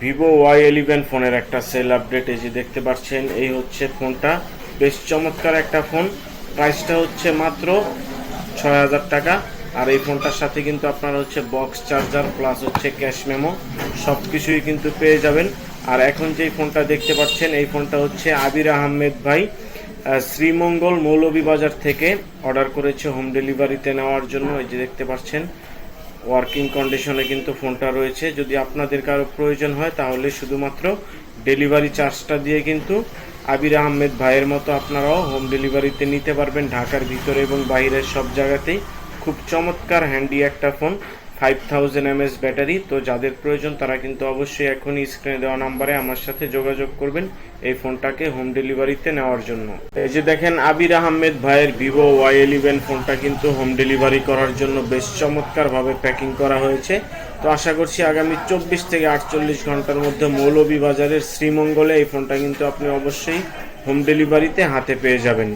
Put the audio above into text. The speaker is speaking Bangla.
ভিভো Y11 ফোনের একটা সেল আপডেট এই যে দেখতে পাচ্ছেন, এই হচ্ছে ফোনটা। বেশ চমৎকার একটা ফোন। প্রাইসটা হচ্ছে মাত্র ৬,০০০ টাকা। আর এই ফোনটার সাথে কিন্তু আপনারা হচ্ছে বক্স চার্জার প্লাস হচ্ছে ক্যাশ মেমো সব কিছুই কিন্তু পেয়ে যাবেন। আর এখন যেই ফোনটা দেখতে পাচ্ছেন, এই ফোনটা হচ্ছে আবির আহমেদ ভাই শ্রীমঙ্গল মৌলভীবাজার থেকে অর্ডার করেছে হোম ডেলিভারিতে নেওয়ার জন্য। এই যে দেখতে পাচ্ছেন ওয়ার্কিং কন্ডিশনে কিন্তু ফোনটা রয়েছে। যদি আপনাদের কারো প্রয়োজন হয় তাহলে শুধুমাত্র ডেলিভারি চার্জটা দিয়ে কিন্তু আবির আহমেদ ভাইয়ের মতো আপনারাও হোম ডেলিভারিতে নিতে পারবেন ঢাকার ভিতরে এবং বাইরের সব জায়গাতেই। খুব চমৎকার হ্যান্ডি একটা ফোন, 5000 mAh ব্যাটারি। তো যাদের প্রয়োজন তারা কিন্তু অবশ্যই এখনই স্ক্রিনে দেওয়া নাম্বারে আমার সাথে যোগাযোগ করবেন এই ফোনটাকে হোম ডেলিভারিতে নেওয়ার জন্য। এই যে দেখেন আবির আহমেদ ভাইয়ের ভিভো Y11 ফোনটা কিন্তু হোম ডেলিভারি করার জন্য বেশ চমৎকারভাবে প্যাকিং করা হয়েছে। তো আশা করছি আগামী 24 থেকে 48 ঘন্টার মধ্যে মৌলভীবাজারের শ্রীমঙ্গলে এই ফোনটা কিন্তু আপনি অবশ্যই হোম ডেলিভারিতে হাতে পেয়ে যাবেন।